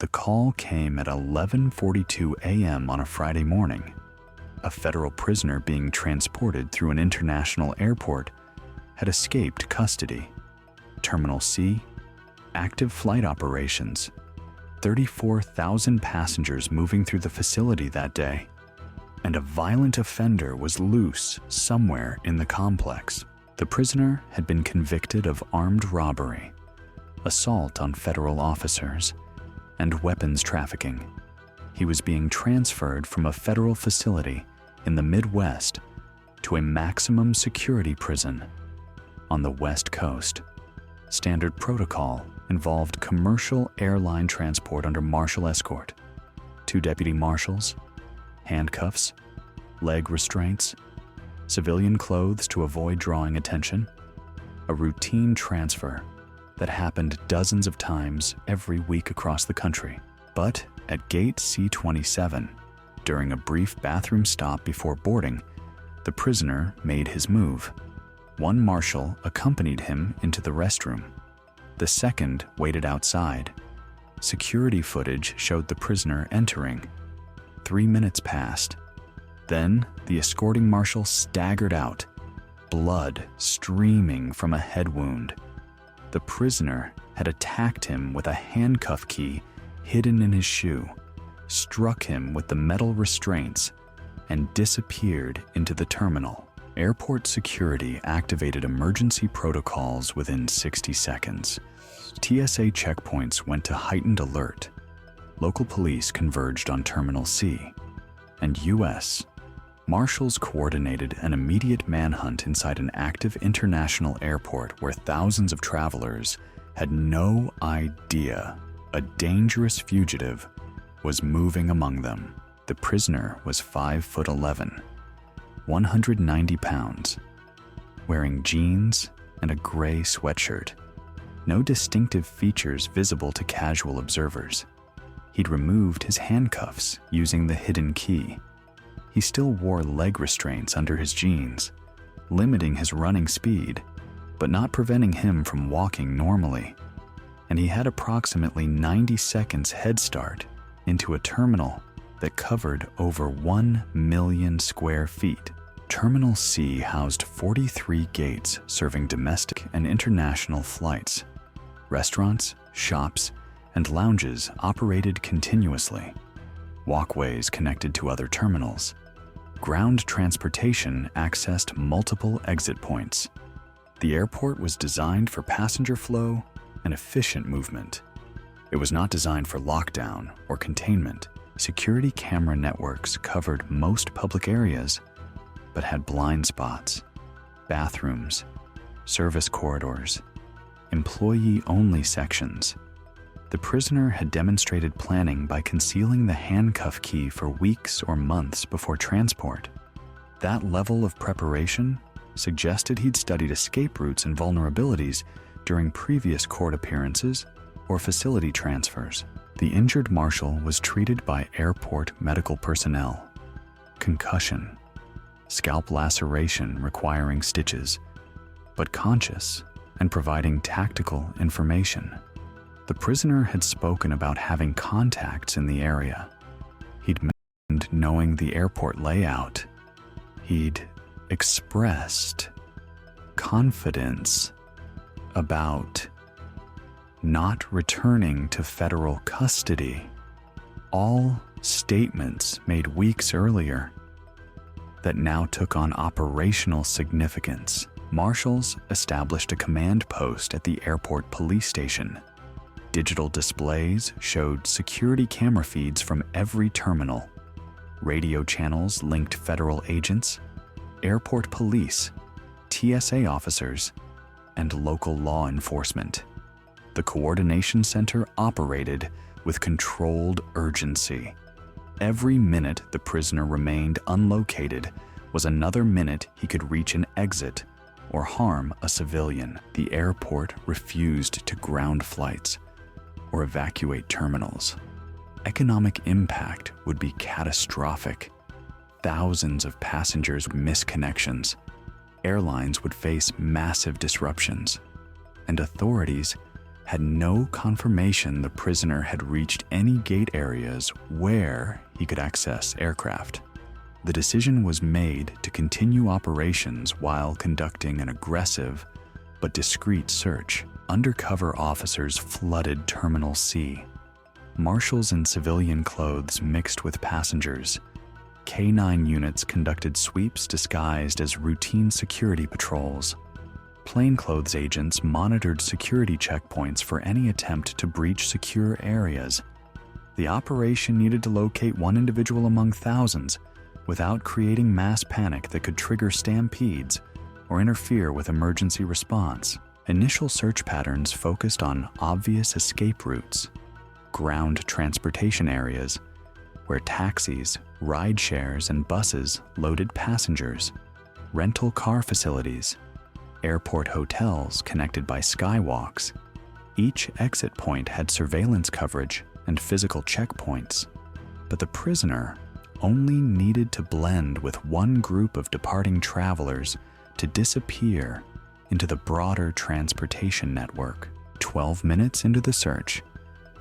The call came at 11:42 a.m. on a Friday morning. A federal prisoner being transported through an international airport had escaped custody. Terminal C, active flight operations, 34,000 passengers moving through the facility that day, and a violent offender was loose somewhere in the complex. The prisoner had been convicted of armed robbery, assault on federal officers, and weapons trafficking. He was being transferred from a federal facility in the Midwest to a maximum security prison on the West Coast. Standard protocol involved commercial airline transport under Marshal escort, 2 deputy marshals, handcuffs, leg restraints, civilian clothes to avoid drawing attention, a routine transfer that happened dozens of times every week across the country. But at gate C-27, during a brief bathroom stop before boarding, the prisoner made his move. One marshal accompanied him into the restroom. The second waited outside. Security footage showed the prisoner entering. 3 minutes passed. Then the escorting marshal staggered out, blood streaming from a head wound. The prisoner had attacked him with a handcuff key hidden in his shoe, struck him with the metal restraints, and disappeared into the terminal. Airport security activated emergency protocols within 60 seconds. TSA checkpoints went to heightened alert. Local police converged on Terminal C, and U.S. Marshals coordinated an immediate manhunt inside an active international airport where thousands of travelers had no idea a dangerous fugitive was moving among them. The prisoner was 5'11", 190 pounds, wearing jeans and a gray sweatshirt. No distinctive features visible to casual observers. He'd removed his handcuffs using the hidden key. He still wore leg restraints under his jeans, limiting his running speed, but not preventing him from walking normally. And he had approximately 90 seconds head start into a terminal that covered over 1 million square feet. Terminal C housed 43 gates serving domestic and international flights. Restaurants, shops, and lounges operated continuously. Walkways connected to other terminals. Ground transportation accessed multiple exit points. The airport was designed for passenger flow and efficient movement. It was not designed for lockdown or containment. Security camera networks covered most public areas, but had blind spots, bathrooms, service corridors, employee-only sections. The prisoner had demonstrated planning by concealing the handcuff key for weeks or months before transport. That level of preparation suggested he'd studied escape routes and vulnerabilities during previous court appearances or facility transfers. The injured marshal was treated by airport medical personnel. Concussion, scalp laceration requiring stitches, but conscious and providing tactical information. The prisoner had spoken about having contacts in the area. He'd mentioned knowing the airport layout. He'd expressed confidence about not returning to federal custody. All statements made weeks earlier that now took on operational significance. Marshals established a command post at the airport police station. Digital displays showed security camera feeds from every terminal. Radio channels linked federal agents, airport police, TSA officers, and local law enforcement. The coordination center operated with controlled urgency. Every minute the prisoner remained unlocated was another minute he could reach an exit or harm a civilian. The airport refused to ground flights or evacuate terminals. Economic impact would be catastrophic. Thousands of passengers would miss connections. Airlines would face massive disruptions, and authorities had no confirmation the prisoner had reached any gate areas where he could access aircraft. The decision was made to continue operations while conducting an aggressive but discreet search. Undercover officers flooded Terminal C. Marshals in civilian clothes mixed with passengers. K-9 units conducted sweeps disguised as routine security patrols. Plainclothes agents monitored security checkpoints for any attempt to breach secure areas. The operation needed to locate one individual among thousands without creating mass panic that could trigger stampedes or interfere with emergency response. Initial search patterns focused on obvious escape routes, ground transportation areas, where taxis, ride shares, and buses loaded passengers, rental car facilities, airport hotels connected by skywalks. Each exit point had surveillance coverage and physical checkpoints, but the prisoner only needed to blend with one group of departing travelers to disappear into the broader transportation network. 12 minutes into the search,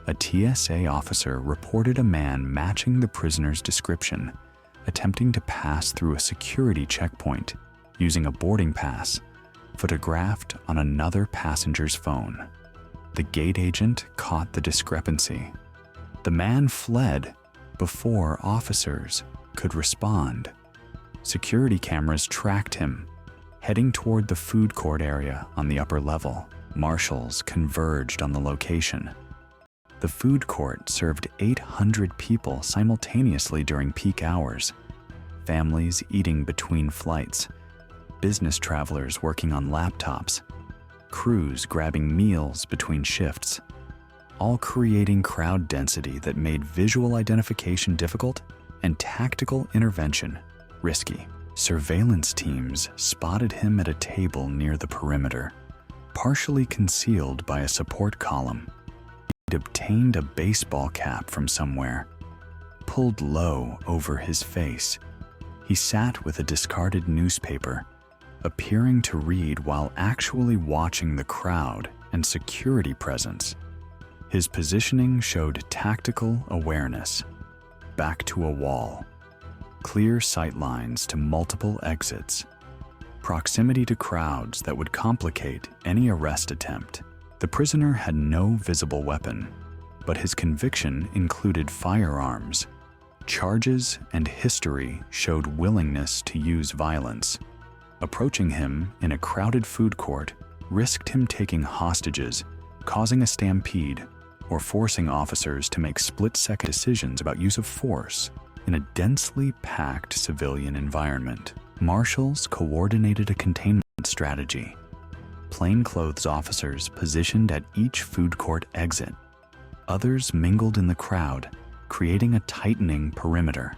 a TSA officer reported a man matching the prisoner's description, attempting to pass through a security checkpoint using a boarding pass photographed on another passenger's phone. The gate agent caught the discrepancy. The man fled before officers could respond. Security cameras tracked him, heading toward the food court area on the upper level. Marshals converged on the location. The food court served 800 people simultaneously during peak hours. Families eating between flights, business travelers working on laptops, crews grabbing meals between shifts, all creating crowd density that made visual identification difficult and tactical intervention risky. Surveillance teams spotted him at a table near the perimeter, partially concealed by a support column. He'd obtained a baseball cap from somewhere, pulled low over his face. He sat with a discarded newspaper, appearing to read while actually watching the crowd and security presence. His positioning showed tactical awareness. Back to a wall, clear sight lines to multiple exits, proximity to crowds that would complicate any arrest attempt. The prisoner had no visible weapon, but his conviction included firearms. Charges and history showed willingness to use violence. Approaching him in a crowded food court risked him taking hostages, causing a stampede, or forcing officers to make split-second decisions about use of force in a densely packed civilian environment. Marshals coordinated a containment strategy. Plainclothes officers positioned at each food court exit. Others mingled in the crowd, creating a tightening perimeter.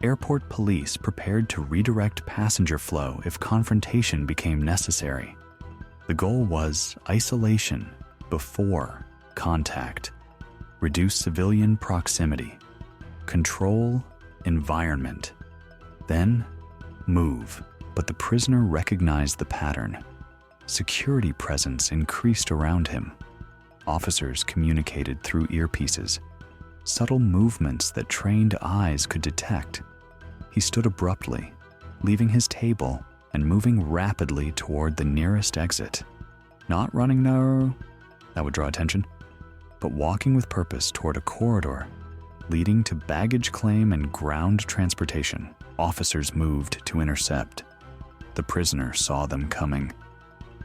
Airport police prepared to redirect passenger flow if confrontation became necessary. The goal was isolation before contact, reduce civilian proximity, control environment, then move. But the prisoner recognized the pattern. Security presence increased around him. Officers communicated through earpieces, subtle movements that trained eyes could detect. He stood abruptly, leaving his table and moving rapidly toward the nearest exit. Not running no, that would draw attention, but walking with purpose toward a corridor leading to baggage claim and ground transportation. Officers moved to intercept. The prisoner saw them coming.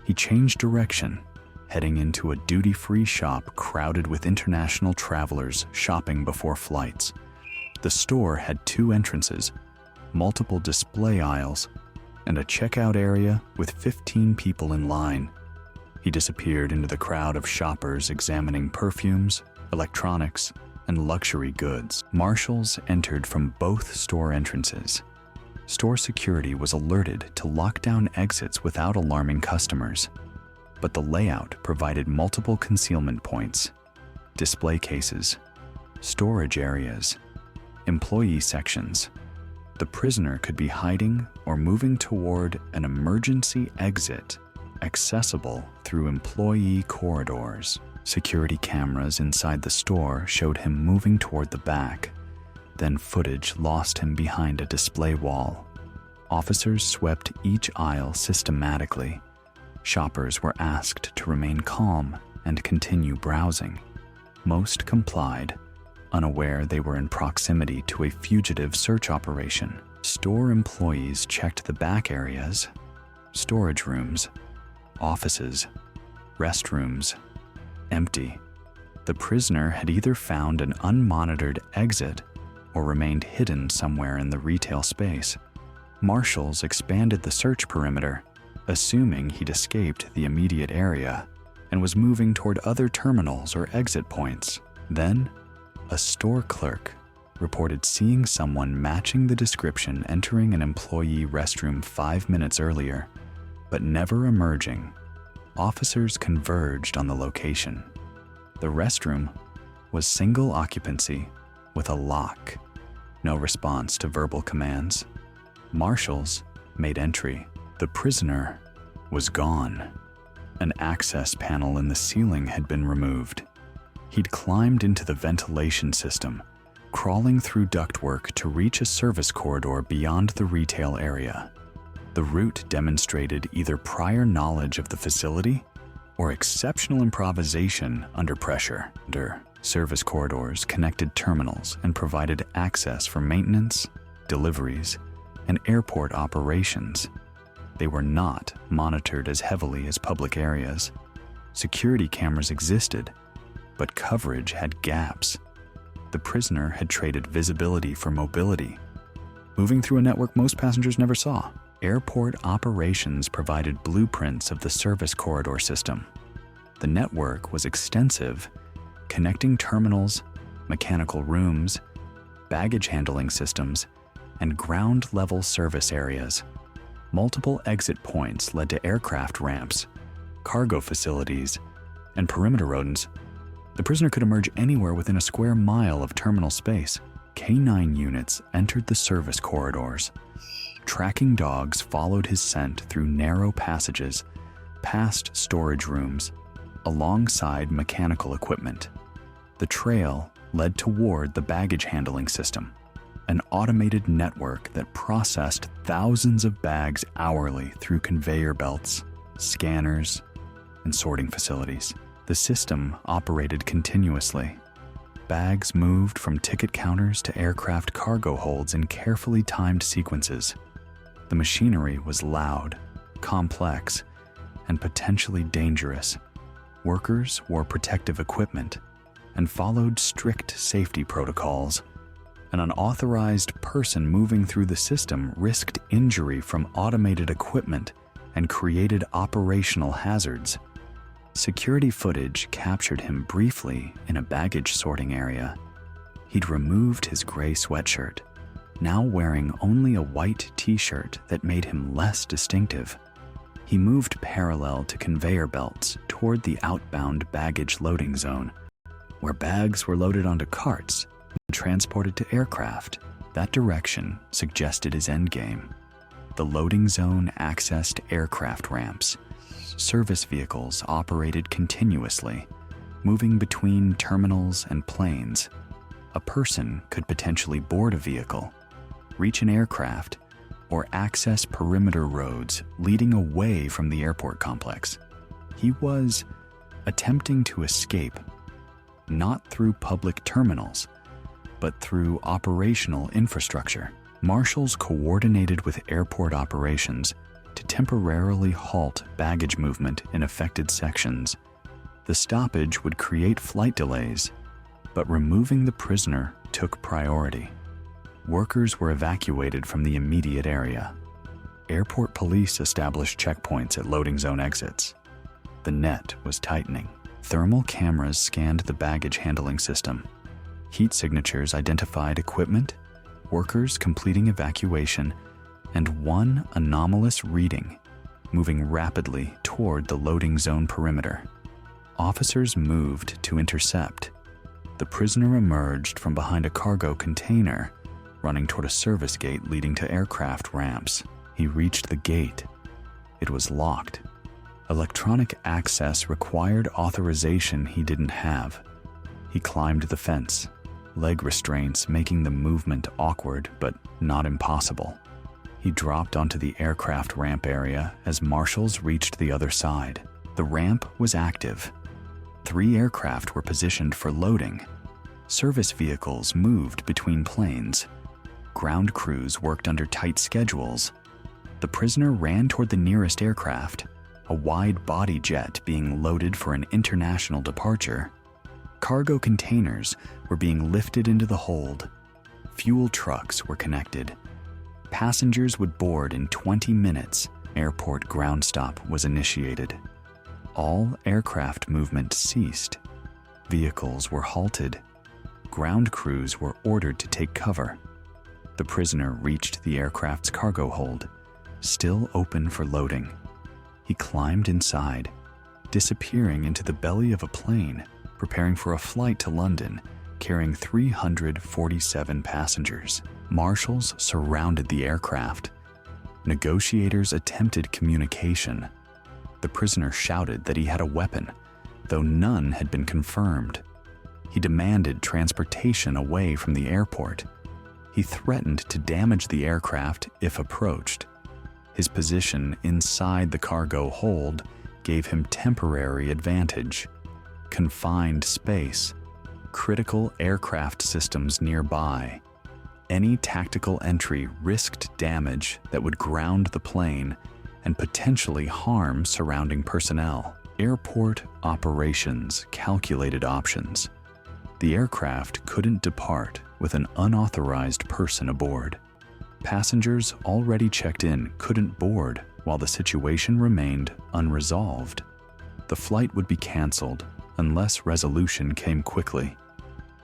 He changed direction, heading into a duty-free shop crowded with international travelers shopping before flights. The store had 2 entrances, multiple display aisles, and a checkout area with 15 people in line. He disappeared into the crowd of shoppers examining perfumes, electronics, and luxury goods. Marshals entered from both store entrances. Store security was alerted to lock down exits without alarming customers, but the layout provided multiple concealment points, display cases, storage areas, employee sections. The prisoner could be hiding or moving toward an emergency exit accessible through employee corridors. Security cameras inside the store showed him moving toward the back. Then footage lost him behind a display wall. Officers swept each aisle systematically. Shoppers were asked to remain calm and continue browsing. Most complied, unaware they were in proximity to a fugitive search operation. Store employees checked the back areas, storage rooms, offices, restrooms. Empty. The prisoner had either found an unmonitored exit or remained hidden somewhere in the retail space. Marshals expanded the search perimeter, assuming he'd escaped the immediate area and was moving toward other terminals or exit points. Then, a store clerk reported seeing someone matching the description entering an employee restroom 5 minutes earlier, but never emerging. Officers converged on the location. The restroom was single occupancy with a lock. No response to verbal commands. Marshals made entry. The prisoner was gone. An access panel in the ceiling had been removed. He'd climbed into the ventilation system, crawling through ductwork to reach a service corridor beyond the retail area. The route demonstrated either prior knowledge of the facility or exceptional improvisation under pressure. Service corridors connected terminals and provided access for maintenance, deliveries, and airport operations. They were not monitored as heavily as public areas. Security cameras existed, but coverage had gaps. The prisoner had traded visibility for mobility, moving through a network most passengers never saw. Airport operations provided blueprints of the service corridor system. The network was extensive, connecting terminals, mechanical rooms, baggage handling systems, and ground-level service areas. Multiple exit points led to aircraft ramps, cargo facilities, and perimeter rodents. The prisoner could emerge anywhere within a square mile of terminal space. K-9 units entered the service corridors. Tracking dogs followed his scent through narrow passages, past storage rooms, alongside mechanical equipment. The trail led toward the baggage handling system, an automated network that processed thousands of bags hourly through conveyor belts, scanners, and sorting facilities. The system operated continuously. Bags moved from ticket counters to aircraft cargo holds in carefully timed sequences. The machinery was loud, complex, and potentially dangerous. Workers wore protective equipment and followed strict safety protocols. An unauthorized person moving through the system risked injury from automated equipment and created operational hazards. Security footage captured him briefly in a baggage sorting area. He'd removed his gray sweatshirt, now wearing only a white t-shirt that made him less distinctive. He moved parallel to conveyor belts toward the outbound baggage loading zone, where bags were loaded onto carts and transported to aircraft. That direction suggested his endgame. The loading zone accessed aircraft ramps. Service vehicles operated continuously, moving between terminals and planes. A person could potentially board a vehicle, reach an aircraft, or access perimeter roads leading away from the airport complex. He was attempting to escape, not through public terminals, but through operational infrastructure. Marshals coordinated with airport operations to temporarily halt baggage movement in affected sections. The stoppage would create flight delays, but removing the prisoner took priority. Workers were evacuated from the immediate area. Airport police established checkpoints at loading zone exits. The net was tightening. Thermal cameras scanned the baggage handling system. Heat signatures identified equipment, workers completing evacuation, and one anomalous reading, moving rapidly toward the loading zone perimeter. Officers moved to intercept. The prisoner emerged from behind a cargo container, running toward a service gate leading to aircraft ramps. He reached the gate. It was locked. Electronic access required authorization he didn't have. He climbed the fence, leg restraints making the movement awkward but not impossible. He dropped onto the aircraft ramp area as marshals reached the other side. The ramp was active. 3 aircraft were positioned for loading. Service vehicles moved between planes. Ground crews worked under tight schedules. The prisoner ran toward the nearest aircraft, a wide-body jet being loaded for an international departure. Cargo containers were being lifted into the hold. Fuel trucks were connected. Passengers would board in 20 minutes. Airport ground stop was initiated. All aircraft movement ceased. Vehicles were halted. Ground crews were ordered to take cover. The prisoner reached the aircraft's cargo hold, still open for loading. He climbed inside, disappearing into the belly of a plane, preparing for a flight to London, carrying 347 passengers. Marshals surrounded the aircraft. Negotiators attempted communication. The prisoner shouted that he had a weapon, though none had been confirmed. He demanded transportation away from the airport. He threatened to damage the aircraft if approached. His position inside the cargo hold gave him temporary advantage. Confined space, critical aircraft systems nearby. Any tactical entry risked damage that would ground the plane and potentially harm surrounding personnel. Airport operations calculated options. The aircraft couldn't depart with an unauthorized person aboard. Passengers already checked in couldn't board while the situation remained unresolved. The flight would be canceled unless resolution came quickly.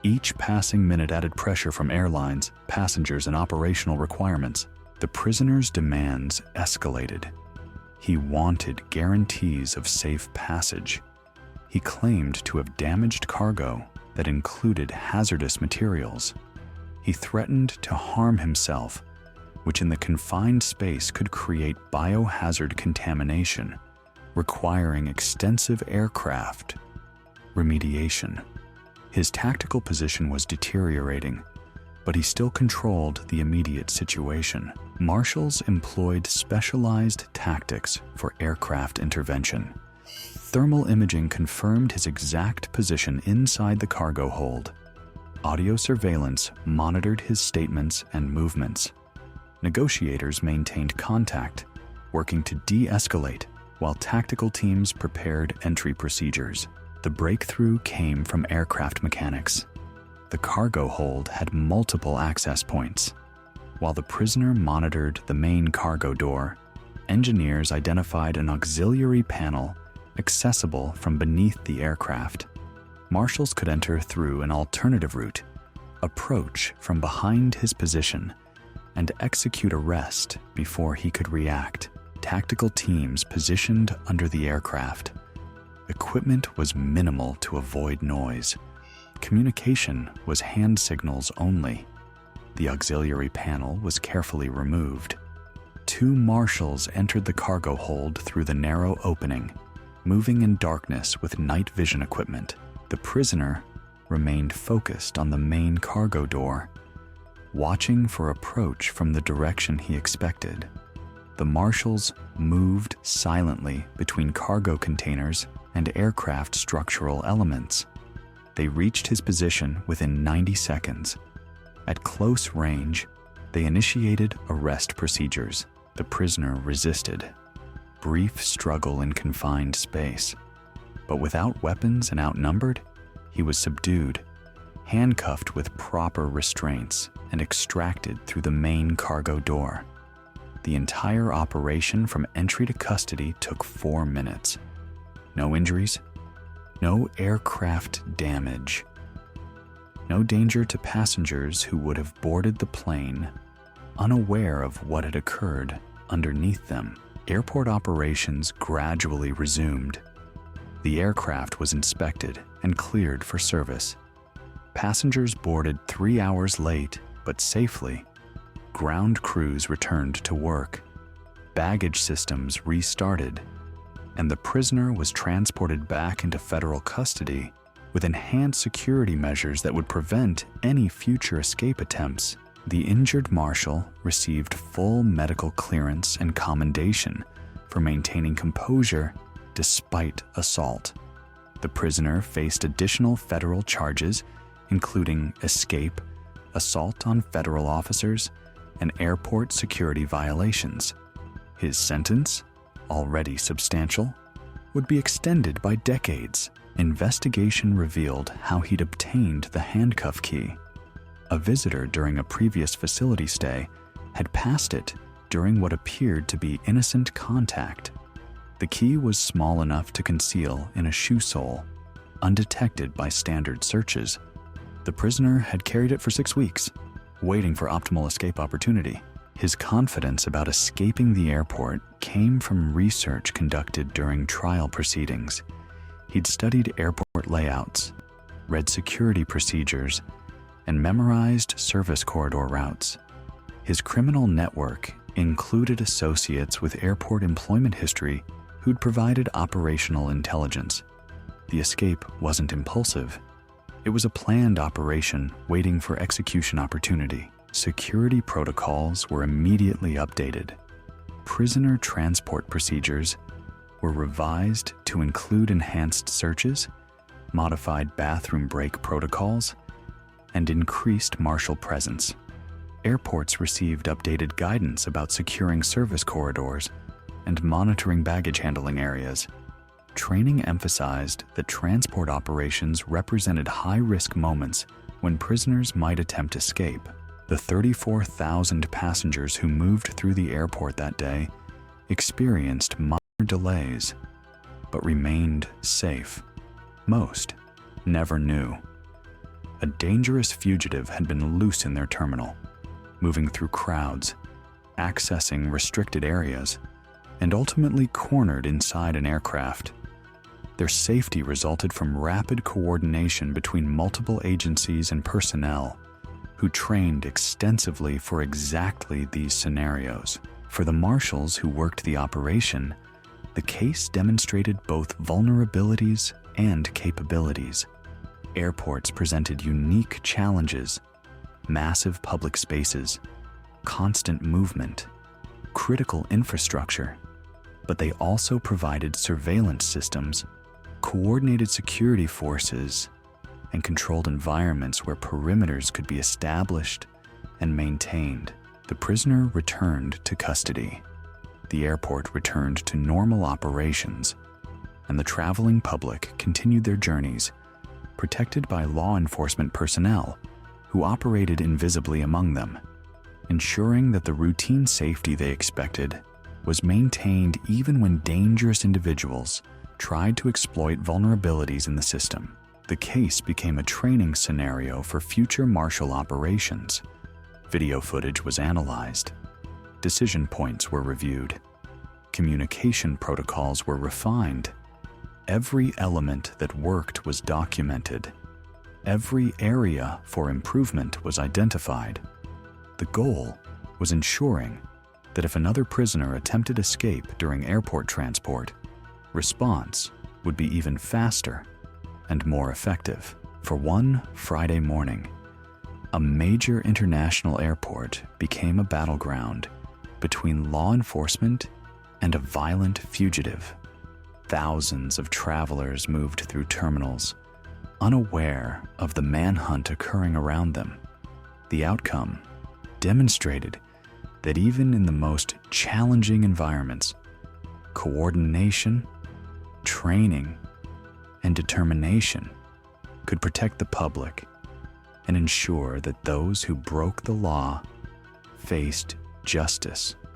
Each passing minute added pressure from airlines, passengers, and operational requirements. The prisoner's demands escalated. He wanted guarantees of safe passage. He claimed to have damaged cargo that included hazardous materials. He threatened to harm himself, which in the confined space could create biohazard contamination, requiring extensive aircraft remediation. His tactical position was deteriorating, but he still controlled the immediate situation. Marshals employed specialized tactics for aircraft intervention. Thermal imaging confirmed his exact position inside the cargo hold. Audio surveillance monitored his statements and movements. Negotiators maintained contact, working to de-escalate while tactical teams prepared entry procedures. The breakthrough came from aircraft mechanics. The cargo hold had multiple access points. While the prisoner monitored the main cargo door, engineers identified an auxiliary panel accessible from beneath the aircraft. Marshals could enter through an alternative route, approach from behind his position, and execute arrest before he could react. Tactical teams positioned under the aircraft. Equipment was minimal to avoid noise. Communication was hand signals only. The auxiliary panel was carefully removed. 2 marshals entered the cargo hold through the narrow opening, moving in darkness with night vision equipment. The prisoner remained focused on the main cargo door, watching for approach from the direction he expected. The marshals moved silently between cargo containers and aircraft structural elements. They reached his position within 90 seconds. At close range, they initiated arrest procedures. The prisoner resisted. Brief struggle in confined space. But without weapons and outnumbered, he was subdued, handcuffed with proper restraints, and extracted through the main cargo door. The entire operation from entry to custody took 4 minutes. No injuries, no aircraft damage, no danger to passengers who would have boarded the plane, unaware of what had occurred underneath them. Airport operations gradually resumed. The aircraft was inspected and cleared for service. Passengers boarded 3 hours late, but safely. Ground crews returned to work. Baggage systems restarted, and the prisoner was transported back into federal custody with enhanced security measures that would prevent any future escape attempts. The injured Marshal received full medical clearance and commendation for maintaining composure despite assault. The prisoner faced additional federal charges, including escape, assault on federal officers, and airport security violations. His sentence, already substantial, would be extended by decades. Investigation revealed how he'd obtained the handcuff key. A visitor during a previous facility stay had passed it during what appeared to be innocent contact. The key was small enough to conceal in a shoe sole, undetected by standard searches. The prisoner had carried it for 6 weeks, waiting for optimal escape opportunity. His confidence about escaping the airport came from research conducted during trial proceedings. He'd studied airport layouts, read security procedures, and memorized service corridor routes. His criminal network included associates with airport employment history who'd provided operational intelligence. The escape wasn't impulsive. It was a planned operation waiting for execution opportunity. Security protocols were immediately updated. Prisoner transport procedures were revised to include enhanced searches, modified bathroom break protocols, and increased marshal presence. Airports received updated guidance about securing service corridors and monitoring baggage handling areas. Training emphasized that transport operations represented high-risk moments when prisoners might attempt escape. The 34,000 passengers who moved through the airport that day experienced minor delays, but remained safe. Most never knew. A dangerous fugitive had been loose in their terminal, moving through crowds, accessing restricted areas, and ultimately cornered inside an aircraft. Their safety resulted from rapid coordination between multiple agencies and personnel who trained extensively for exactly these scenarios. For the marshals who worked the operation, the case demonstrated both vulnerabilities and capabilities. Airports presented unique challenges: massive public spaces, constant movement, critical infrastructure. But they also provided surveillance systems, coordinated security forces, and controlled environments where perimeters could be established and maintained. The prisoner returned to custody. The airport returned to normal operations, and the traveling public continued their journeys, protected by law enforcement personnel who operated invisibly among them, ensuring that the routine safety they expected was maintained even when dangerous individuals tried to exploit vulnerabilities in the system. The case became a training scenario for future marshal operations. Video footage was analyzed. Decision points were reviewed. Communication protocols were refined. Every element that worked was documented. Every area for improvement was identified. The goal was ensuring that if another prisoner attempted escape during airport transport, response would be even faster and more effective. For one Friday morning, a major international airport became a battleground between law enforcement and a violent fugitive. Thousands of travelers moved through terminals, unaware of the manhunt occurring around them. The outcome demonstrated that even in the most challenging environments, coordination, training, and determination could protect the public and ensure that those who broke the law faced justice.